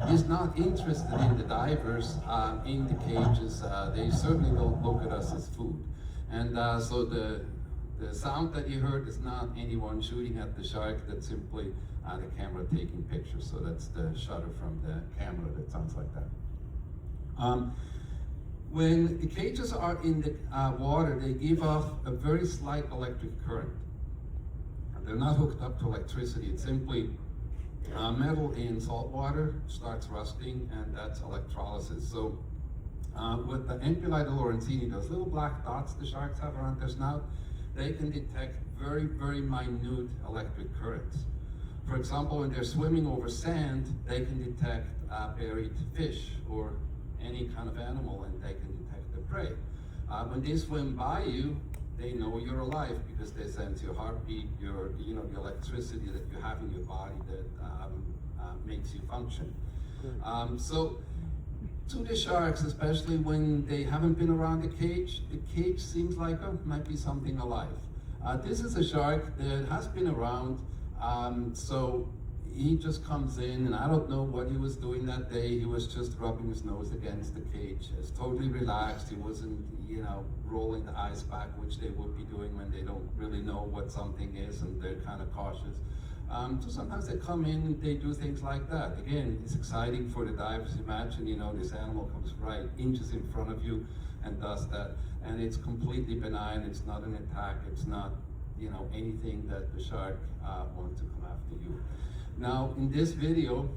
is not interested in the divers in the cages. They certainly don't look at us as food. And so the sound that you heard is not anyone shooting at the shark, that's simply the camera taking pictures. So that's the shutter from the camera that sounds like that. When the cages are in the water, they give off a very slight electric current. They're not hooked up to electricity. It's simply metal in salt water starts rusting, and that's electrolysis. So what the Ampullida lawrencini, those little black dots the sharks have around their snout, they can detect very, very minute electric currents. For example, when they're swimming over sand, they can detect buried fish or any kind of animal, and they can detect the prey. When they swim by you, they know you're alive because they sense your heartbeat, the electricity that you have in your body that makes you function. So to the sharks, especially when they haven't been around the cage seems like might be something alive. This is a shark that has been around, so he just comes in, and I don't know what he was doing that day. He was just rubbing his nose against the cage. He was totally relaxed. He wasn't, rolling the eyes back, which they would be doing when they don't really know what something is and they're kind of cautious. So sometimes they come in and they do things like that. Again, it's exciting for the divers. Imagine, this animal comes right inches in front of you and does that. And it's completely benign. It's not an attack. It's not, anything that the shark wants to come after you. Now, in this video,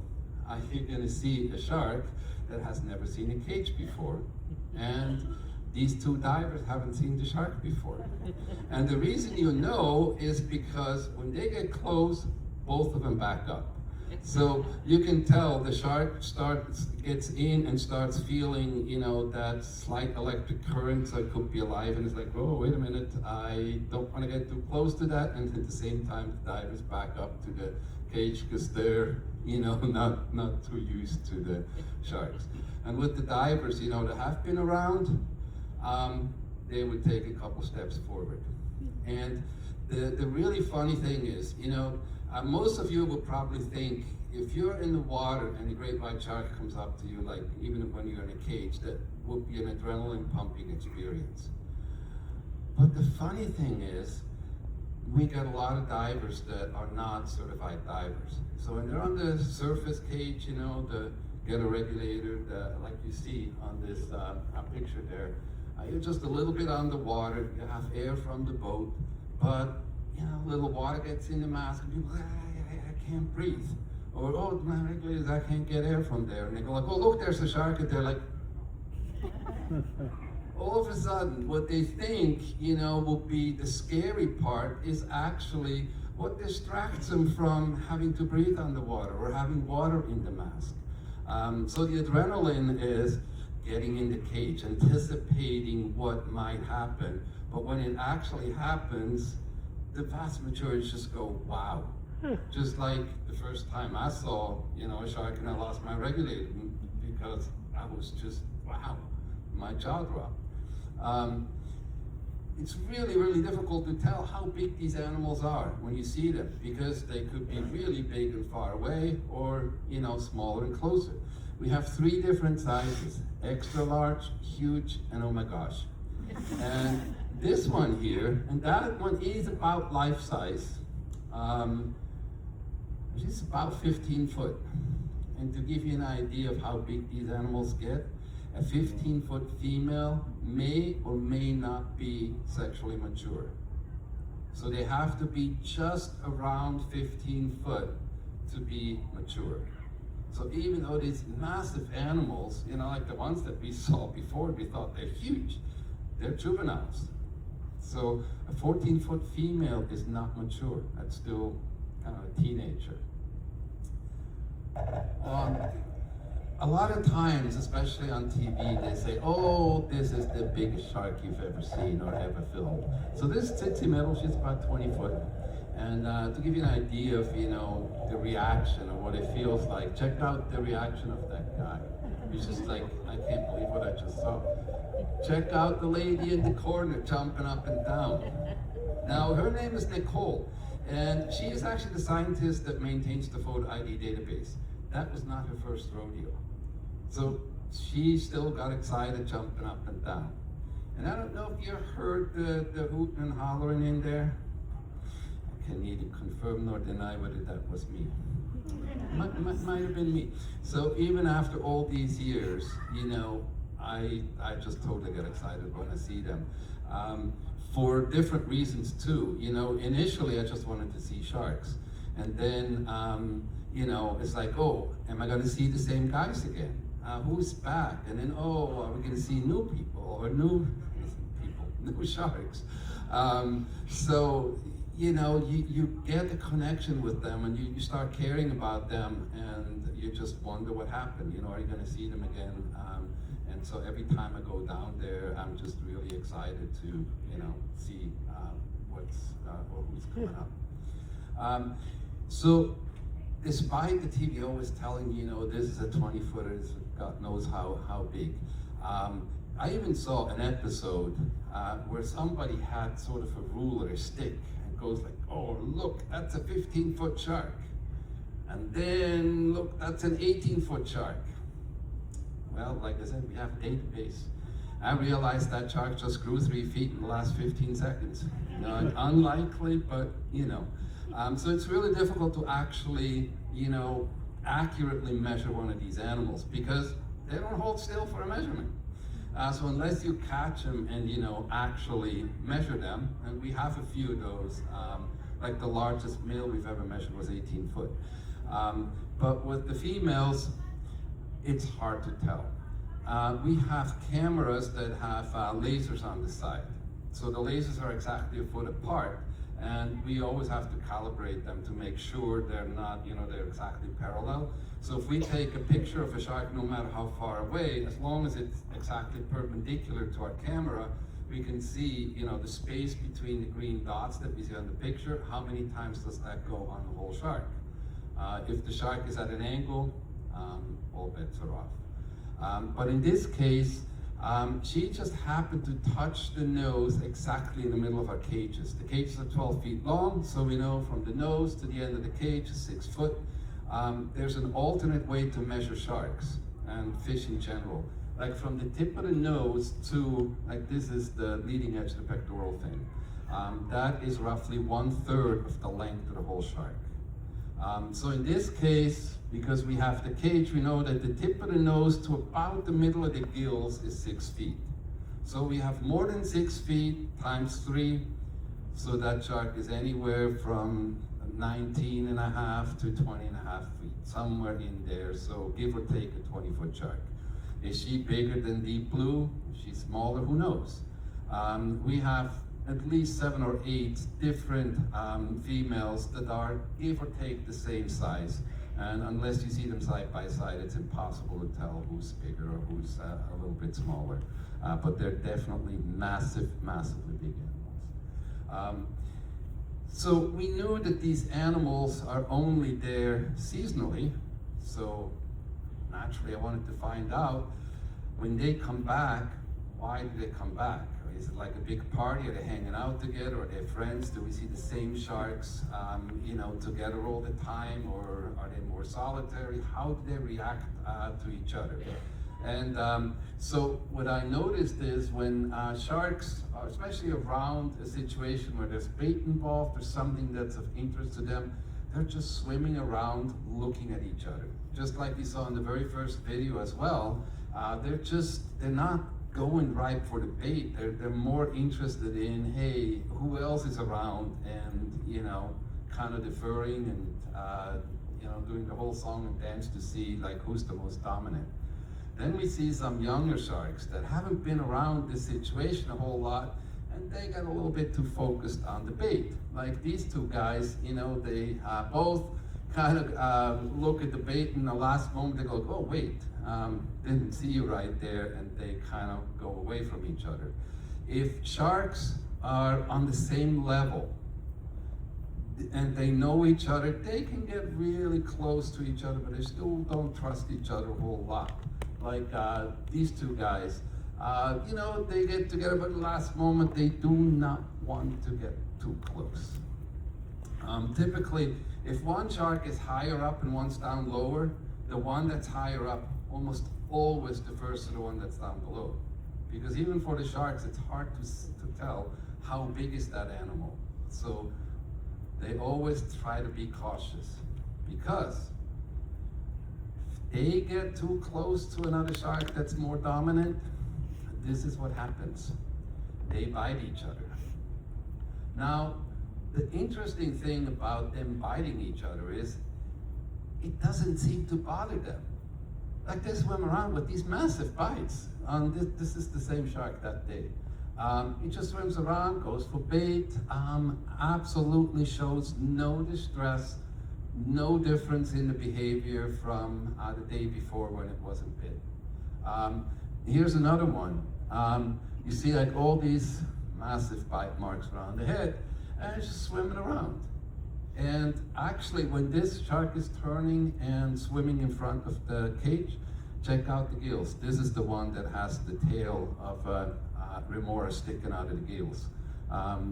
you're gonna see a shark that has never seen a cage before. And these two divers haven't seen the shark before. And the reason you know is because when they get close, both of them back up. So you can tell the shark gets in and starts feeling, that slight electric current, so it could be alive, and it's like, oh, wait a minute, I don't want to get too close to that. And at the same time, the divers back up to the cage because they're, not too used to the sharks. And with the divers, that have been around, they would take a couple steps forward. And the really funny thing is, most of you will probably think if you're in the water and a great white shark comes up to you, like even when you're in a cage, that would be an adrenaline pumping experience. But the funny thing is, we get a lot of divers that are not certified divers. So when they're on the surface cage, the get a regulator, like you see on this picture there, you're just a little bit underwater, you have air from the boat, but a little water gets in the mask and people say, I can't breathe. Or, oh, my regulators, I can't get air from there. And they go like, oh, look, there's a shark. And they're like, all of a sudden, what they think, will be the scary part is actually what distracts them from having to breathe underwater or having water in the mask. So the adrenaline is getting in the cage, anticipating what might happen. But when it actually happens, the vast majority just go, wow. Just like the first time I saw, a shark and I lost my regulator because I was just, wow, my jaw dropped. It's really, really difficult to tell how big these animals are when you see them because they could be really big and far away or, smaller and closer. We have 3 different sizes, extra large, huge, and oh my gosh. And this one here, and that one is about life size. It's about 15 foot. And to give you an idea of how big these animals get, a 15-foot female may or may not be sexually mature. So they have to be just around 15 foot to be mature. So even though these massive animals, like the ones that we saw before, we thought they're huge, they're juveniles. So a 14-foot female is not mature. That's still kind of a teenager. A lot of times, especially on TV, they say, oh, this is the biggest shark you've ever seen or ever filmed. So this Tsitsi metal, she's about 20 foot. And to give you an idea of, the reaction or what it feels like, check out the reaction of that guy. He's just like, I can't believe what I just saw. Check out the lady in the corner jumping up and down. Now, her name is Nicole, and she is actually the scientist that maintains the photo ID database. that was not her first rodeo. So she still got excited jumping up and down. And I don't know if you heard the hooting and hollering in there. I can neither confirm nor deny whether that was me. Might have been me. So even after all these years, I just totally get excited when I see them. For different reasons too. Initially I just wanted to see sharks. And then, it's like, oh, am I gonna see the same guys again? Who's back? And then, oh, are we gonna see new people or new sharks? So, you get a connection with them and you start caring about them and you just wonder what happened. Are you gonna see them again? And so every time I go down there, I'm just really excited to, see who's coming up. So despite the TV always telling this is a 20-footer, it's God knows how big. I even saw an episode where somebody had sort of a ruler, a stick, and goes like, oh, look, that's a 15-foot shark. And then, look, that's an 18-foot shark. Well, like I said, we have a database. I realized that shark just grew 3 feet in the last 15 seconds. Unlikely, but so it's really difficult to actually, accurately measure one of these animals because they don't hold still for a measurement. So unless you catch them and, actually measure them, and we have a few of those, like the largest male we've ever measured was 18 foot. But with the females, it's hard to tell. We have cameras that have lasers on the side. So the lasers are exactly a foot apart, and we always have to calibrate them to make sure they're not, they're exactly parallel. So if we take a picture of a shark, no matter how far away, as long as it's exactly perpendicular to our camera, we can see, the space between the green dots that we see on the picture, how many times does that go on the whole shark? If the shark is at an angle, all bets are off. But in this case, she just happened to touch the nose exactly in the middle of our cages. The cages are 12 feet long, so we know from the nose to the end of the cage is 6 foot. There's an alternate way to measure sharks and fish in general. Like from the tip of the nose to, like this is the leading edge of the pectoral fin. That is roughly 1/3 of the length of the whole shark. So in this case, because we have the cage, we know that the tip of the nose to about the middle of the gills is 6 feet. So we have more than 6 feet times 3. So that shark is anywhere from 19.5 to 20.5 feet, somewhere in there. So give or take a 20-foot shark. Is she bigger than deep blue? Is she smaller? Who knows? We have at least 7 or 8 different females that are give or take the same size. And unless you see them side by side, it's impossible to tell who's bigger or who's a little bit smaller. But they're definitely massively big animals. So we knew that these animals are only there seasonally. So naturally, I wanted to find out when they come back, why do they come back? Is it like a big party? Are they hanging out together? Are they friends? Do we see the same sharks, together all the time, or are they more solitary? How do they react to each other? And so what I noticed is when sharks, especially around a situation where there's bait involved or something that's of interest to them, they're just swimming around looking at each other. Just like we saw in the very first video as well, they're not going right for the bait. They're more interested in, hey, who else is around, and kind of deferring and doing the whole song and dance to see like who's the most dominant. Then we see some younger sharks that haven't been around this situation a whole lot, and they got a little bit too focused on the bait. Like these two guys, they both kind of look at the bait, and the last moment they go, oh wait, didn't see you right there, and they kind of go away from each other. If sharks are on the same level and they know each other, they can get really close to each other, but they still don't trust each other a whole lot. Like these two guys, they get together, but at the last moment they do not want to get too close. Typically, if one shark is higher up and one's down lower, the one that's higher up almost always defers to the one that's down below. Because even for the sharks, it's hard to tell how big is that animal. So they always try to be cautious, because if they get too close to another shark that's more dominant, this is what happens. They bite each other. Now, the interesting thing about them biting each other is it doesn't seem to bother them. Like, they swim around with these massive bites. This is the same shark that day. He just swims around, goes for bait, absolutely shows no distress, no difference in the behavior from the day before when it wasn't bit. Here's another one. You see like all these massive bite marks around the head, and it's just swimming around. And actually, when this shark is turning and swimming in front of the cage, check out the gills. This is the one that has the tail of a remora sticking out of the gills.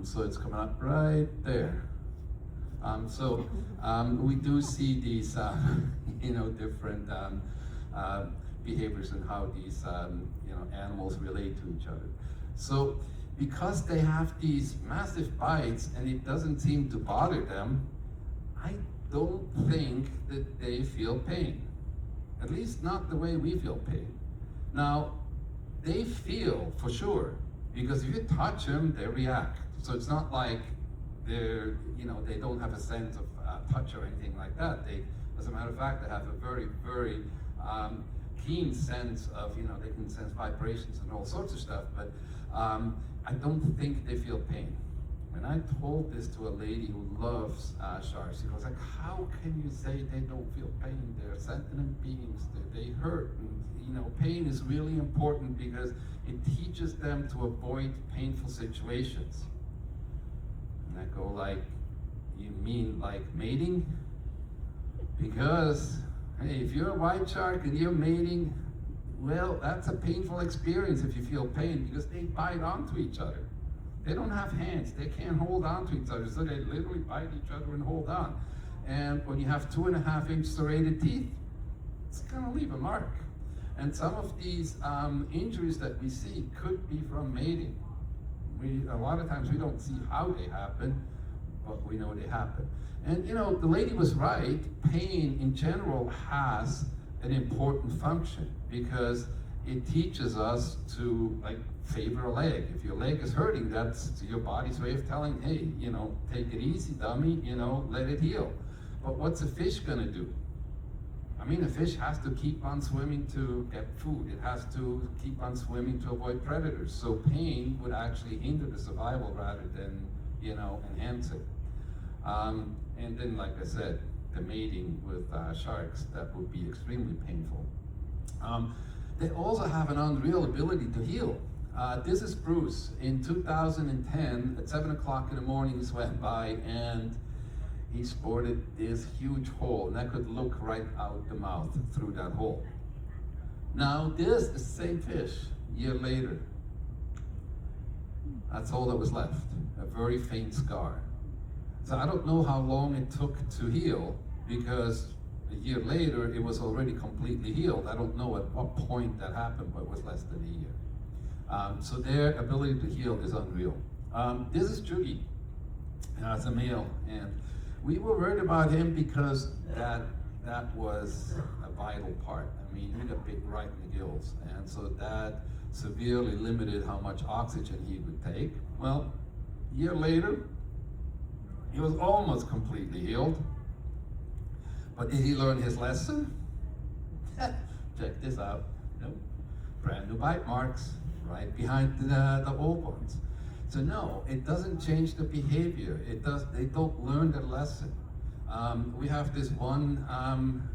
So it's coming up right there. We do see these, different behaviors and how these, animals relate to each other. So because they have these massive bites and it doesn't seem to bother them, I don't think that they feel pain. At least not the way we feel pain. Now, they feel for sure, because if you touch them, they react. So it's not like they don't have a sense of touch or anything like that. As a matter of fact, they have a very, very keen sense of, they can sense vibrations and all sorts of stuff, but I don't think they feel pain. When I told this to a lady who loves sharks, she goes like, how can you say they don't feel pain? They're sentient beings, they hurt. And, pain is really important because it teaches them to avoid painful situations. And I go like, you mean like mating? Because, hey, if you're a white shark and you're mating, well, that's a painful experience if you feel pain, because they bite onto each other. They don't have hands, they can't hold on to each other, so they literally bite each other and hold on. And when you have 2.5-inch serrated teeth, it's gonna leave a mark. And some of these injuries that we see could be from mating. A lot of times we don't see how they happen, but we know they happen. And the lady was right, pain in general has an important function, because it teaches us to favor a leg. If your leg is hurting, that's your body's way of telling, hey, take it easy, dummy, let it heal. But what's a fish gonna do? I mean, a fish has to keep on swimming to get food. It has to keep on swimming to avoid predators. So pain would actually hinder the survival rather than, enhance it. And then, like I said, the mating with sharks, that would be extremely painful. They also have an unreal ability to heal. This is Bruce. In 2010, at 7 o'clock in the morning, he swam by and he sported this huge hole, and I could look right out the mouth through that hole. Now, this is the same fish a year later. That's all that was left, a very faint scar. So I don't know how long it took to heal, because a year later, it was already completely healed. I don't know at what point that happened, but it was less than a year. So their ability to heal is unreal. This is Jugi, as a male, and we were worried about him because that was a vital part. I mean, he got bit right in the gills, and so that severely limited how much oxygen he would take. Well, a year later, he was almost completely healed. But did he learn his lesson? Check this out. Nope. Brand new bite marks right behind the old ones. So no, it doesn't change the behavior. They don't learn the lesson. We have this one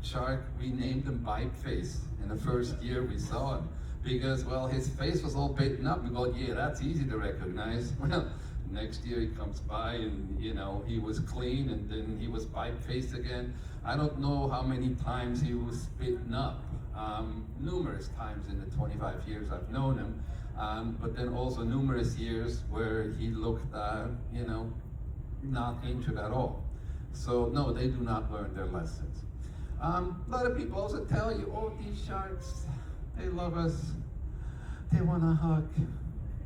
shark, we named him Bite Face in the first year we saw him. Because, well, his face was all bitten up. We go, yeah, that's easy to recognize. Well, next year he comes by and, he was clean, and then he was bite-faced again. I don't know how many times he was bitten up. Numerous times in the 25 years I've known him. But then also numerous years where he looked, not injured at all. So no, they do not learn their lessons. A lot of people also tell you, oh, these sharks, they love us, they want a hug.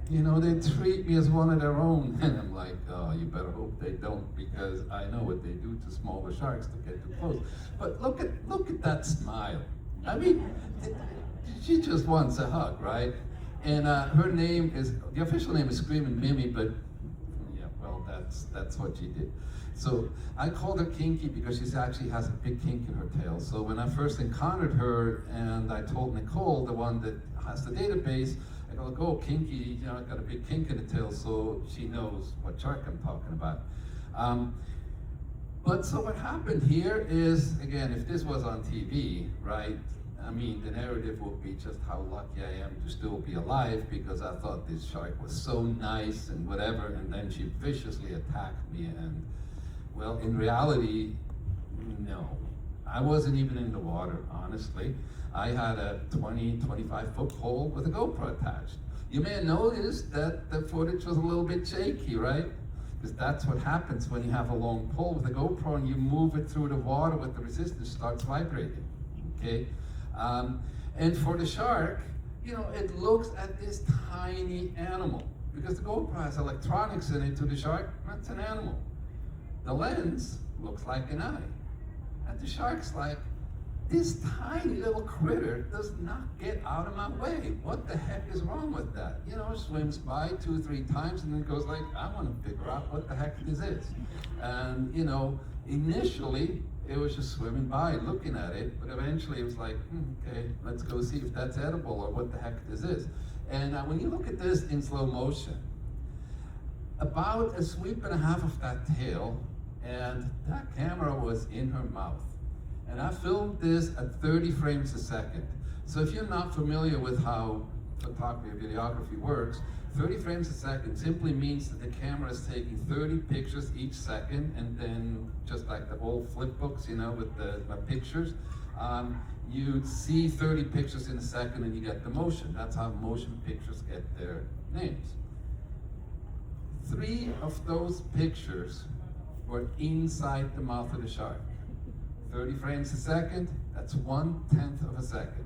You know, they treat me as one of their own. And I'm like, oh, you better hope they don't, because I know what they do to smaller sharks to get too close. But look at that smile. I mean, she just wants a hug, right? And her name is, the official name is Screaming Mimi, but yeah, well, that's what she did. So I called her Kinky because she actually has a big kink in her tail. So when I first encountered her and I told Nicole, the one that has the database, I go, oh, Kinky, you know, I got a big kink in the tail, so she knows what shark I'm talking about. But so what happened here is, again, if this was on TV, right, I mean, the narrative would be just how lucky I am to still be alive, because I thought this shark was so nice and whatever, and then she viciously attacked me, and well, in reality, no. I wasn't even in the water, honestly. I had a 25 foot pole with a GoPro attached. You may have noticed that the footage was a little bit shaky, right? Because that's what happens when you have a long pole with a GoPro and you move it through the water with the resistance, starts vibrating, okay? And for the shark, you know, it looks at this tiny animal, because the GoPro has electronics in it. To the shark, that's an animal. The lens looks like an eye. And the shark's like, this tiny little critter does not get out of my way. What the heck is wrong with that? You know, swims by 2-3 times and then goes like, I want to figure out what the heck this is. And, you know, initially, it was just swimming by, looking at it, but eventually it was like, okay, let's go see if that's edible or what the heck this is. And when you look at this in slow motion, about a sweep and a half of that tail, and that camera was in her mouth. And I filmed this at 30 frames a second. So if you're not familiar with how photography or videography works, 30 frames a second simply means that the camera is taking 30 pictures each second, and then just like the old flip books, you know, with the pictures, you see 30 pictures in a second and you get the motion. That's how motion pictures get their names. 3 of those pictures were inside the mouth of the shark. 30 frames a second, that's 1/10 of a second.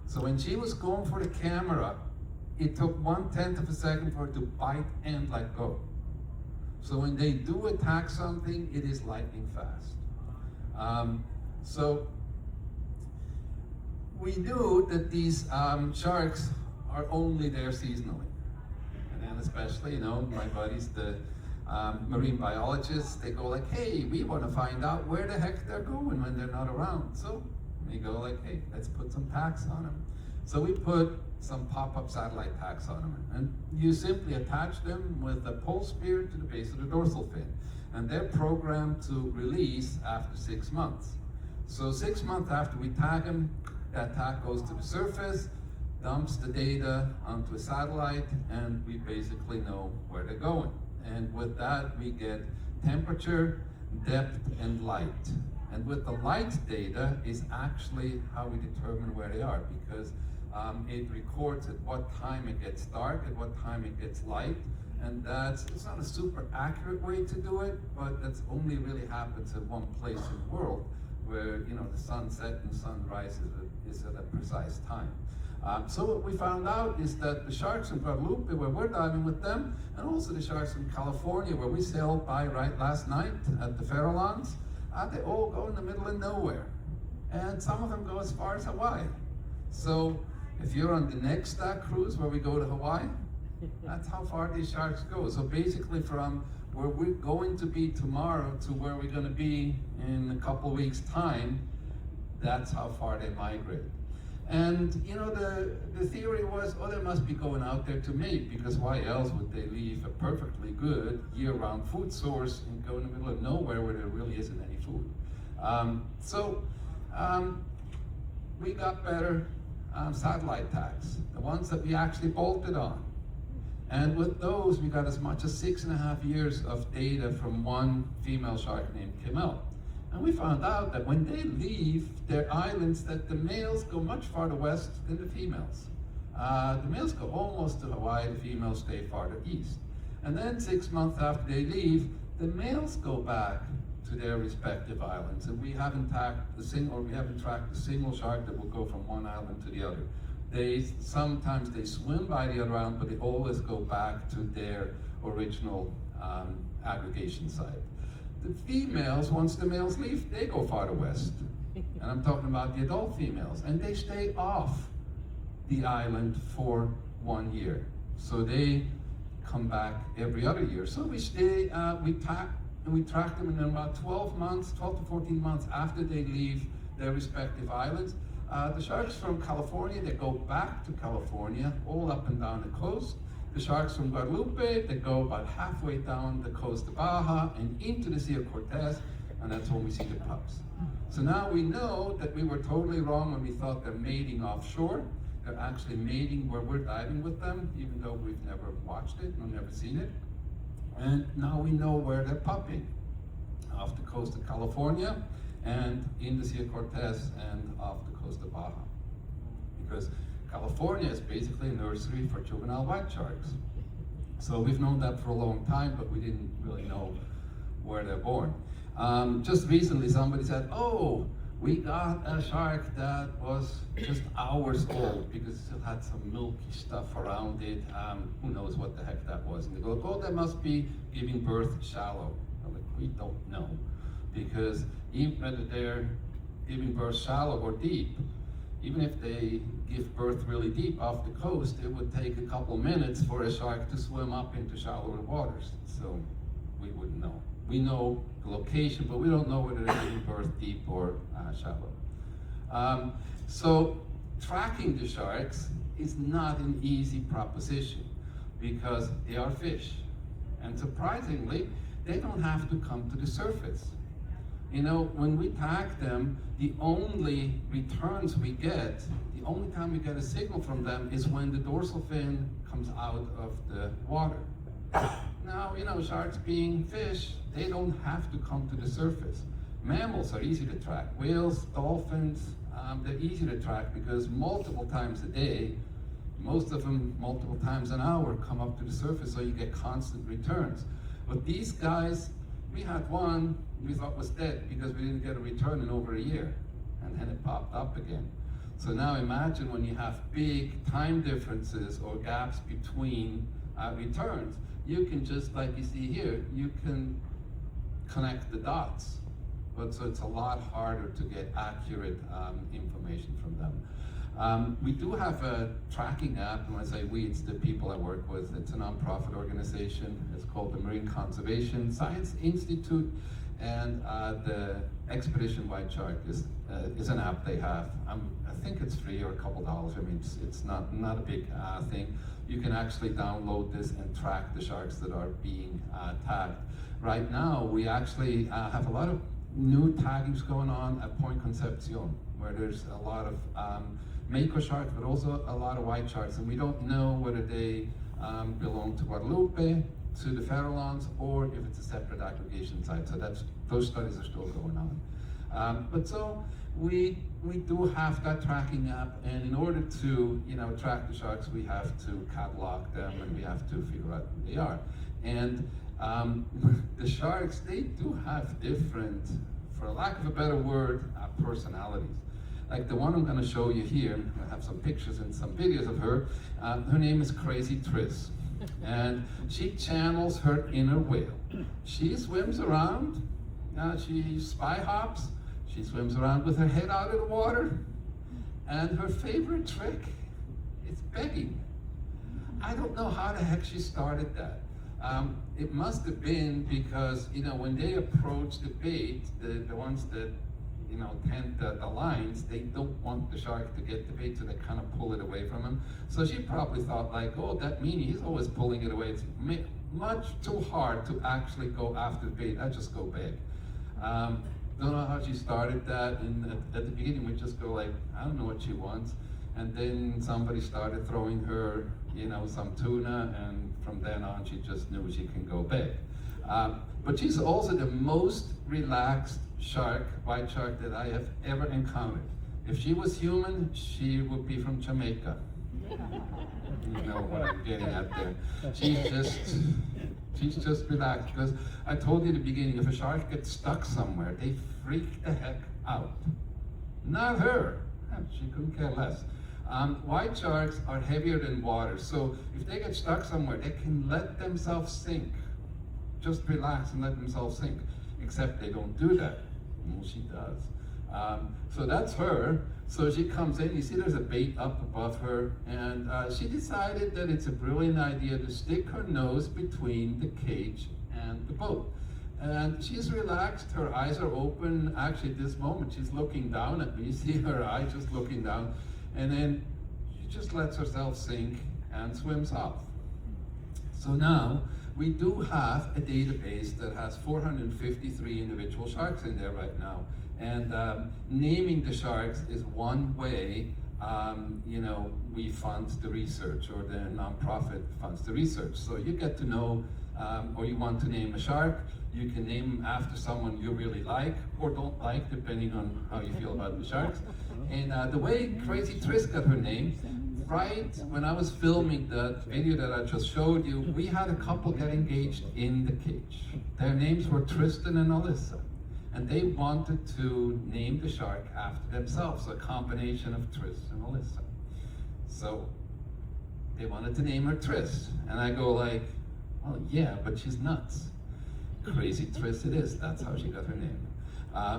So when she was going for the camera, it took 1/10 of a second for her to bite and let go. So when they do attack something, it is lightning fast. So we knew that these sharks are only there seasonally. And then especially, you know, my buddies, the marine biologists, they go like, hey, we want to find out where the heck they're going when they're not around. So we go like, hey, let's put some tags on them. So we put some pop-up satellite tags on them, and you simply attach them with a pole spear to the base of the dorsal fin, and they're programmed to release after 6 months. So 6 months after we tag them, that tag goes to the surface, dumps the data onto a satellite, and we basically know where they're going. And with that, we get temperature, depth, and light. And with the light data is actually how we determine where they are, because it records at what time it gets dark, at what time it gets light, and it's not a super accurate way to do it, but that's only really happens at one place in the world, where, you know, the sunset and sunrise is at a precise time. So what we found out is that the sharks in Guadalupe, where we're diving with them, and also the sharks in California, where we sailed by right last night at the Farallons, they all go in the middle of nowhere. And some of them go as far as Hawaii. So if you're on the next cruise where we go to Hawaii, that's how far these sharks go. So basically from where we're going to be tomorrow to where we're going to be in a couple weeks' time, that's how far they migrate. And, you know, the theory was, oh, they must be going out there to mate, because why else would they leave a perfectly good year-round food source and go in the middle of nowhere where there really isn't any food? We got better satellite tags, the ones that we actually bolted on. And with those, we got as much as 6.5 years of data from one female shark named Kimmel. And we found out that when they leave their islands, that the males go much farther west than the females. The males go almost to Hawaii, the females stay farther east. And then 6 months after they leave, the males go back to to their respective islands, and we haven't tracked a single shark that will go from one island to the other. Sometimes they swim by the other island, but they always go back to their original aggregation site. The females, once the males leave, they go farther west. And I'm talking about the adult females, and they stay off the island for 1 year. So they come back every other year. So we track them in about 12 to 14 months after they leave their respective islands. The sharks from California, they go back to California, all up and down the coast. The sharks from Guadalupe, they go about halfway down the coast of Baja and into the Sea of Cortez, and that's when we see the pups. So now we know that we were totally wrong when we thought they're mating offshore. They're actually mating where we're diving with them, even though we've never watched it, we've never seen it. And now we know where they're pupping, off the coast of California, and in the Sea of Cortez, and off the coast of Baja. Because California is basically a nursery for juvenile white sharks. So we've known that for a long time, but we didn't really know where they're born. Just recently somebody said, oh, we got a shark that was just hours old because it still had some milky stuff around it. Who knows what the heck that was? And they go, oh, that must be giving birth shallow. I'm like, we don't know. Because even whether they're giving birth shallow or deep, even if they give birth really deep off the coast, it would take a couple minutes for a shark to swim up into shallower waters. So we wouldn't know. We know the location, but we don't know whether they're giving birth deep or shallow. So tracking the sharks is not an easy proposition because they are fish. And surprisingly, they don't have to come to the surface. You know, when we tag them, the only returns we get, the only time we get a signal from them is when the dorsal fin comes out of the water. Now, you know, sharks being fish, they don't have to come to the surface. Mammals are easy to track. Whales, dolphins, they're easy to track because multiple times a day, most of them multiple times an hour, come up to the surface, so you get constant returns. But these guys, we had one we thought was dead because we didn't get a return in over a year, and then it popped up again. So now imagine when you have big time differences or gaps between returns, you can just, like you see here, you can connect the dots. But so it's a lot harder to get accurate information from them. We do have a tracking app, and when I say we, it's the people I work with. It's a nonprofit organization. It's called the Marine Conservation Science Institute, and the Expedition White Shark is an app they have. I think it's free or a couple dollars. I mean, it's not a big thing. You can actually download this and track the sharks that are being tagged. Right now, we actually have a lot of new taggings going on at Point Concepcion, where there's a lot of mako sharks, but also a lot of white sharks, and we don't know whether they belong to Guadalupe, to the Farallones, or if it's a separate aggregation site. So those studies are still going on. But so we do have that tracking app, and in order to track the sharks, we have to catalog them and we have to figure out who they are. And the sharks, they do have different, for lack of a better word, personalities. Like the one I'm going to show you here, I have some pictures and some videos of her. Her name is Crazy Triss, and she channels her inner whale. She swims around, she spy hops, she swims around with her head out of the water, and her favorite trick is begging. I don't know how the heck she started that. It must have been because, when they approach the bait, the ones that, tend the lines, they don't want the shark to get the bait, so they kind of pull it away from him. So she probably thought like, oh, that meanie, he's always pulling it away. It's much too hard to actually go after the bait. I just go big. Don't know how she started that, and at the beginning we just go like, I don't know what she wants. And then somebody started throwing her, some tuna, and from then on she just knew she can go big. But she's also the most relaxed white shark that I have ever encountered. If she was human, she would be from Jamaica. You know what I'm getting at there. She's just She's just relaxed because I told you at the beginning, if a shark gets stuck somewhere, they freak the heck out. Not her. She couldn't care less. White sharks are heavier than water, so if they get stuck somewhere, they can let themselves sink. Just relax and let themselves sink. Except they don't do that. Well, she does. So that's her. So she comes in, you see there's a bait up above her, and she decided that it's a brilliant idea to stick her nose between the cage and the boat. And she's relaxed, her eyes are open. Actually, at this moment, she's looking down at me. You see her eye just looking down. And then she just lets herself sink and swims off. So now, we do have a database that has 453 individual sharks in there right now. And naming the sharks is one way, we fund the research, or the nonprofit funds the research. So you get to know, or you want to name a shark, you can name them after someone you really like or don't like, depending on how you feel about the sharks. And the way Crazy Tris got her name, right when I was filming that video that I just showed you, we had a couple get engaged in the cage. Their names were Tristan and Alyssa. And they wanted to name the shark after themselves, a combination of Tris and Alyssa. So they wanted to name her Tris. And I go like, well, yeah, but she's nuts. Crazy Tris it is, that's how she got her name.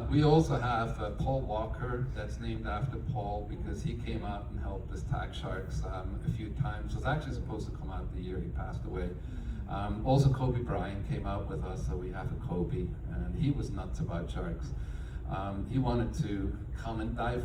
We also have Paul Walker, that's named after Paul because he came out and helped us tag sharks a few times. It was actually supposed to come out the year he passed away. Also Kobe Bryant came out with us, so we have a Kobe, and he was nuts about sharks. He wanted to come and dive with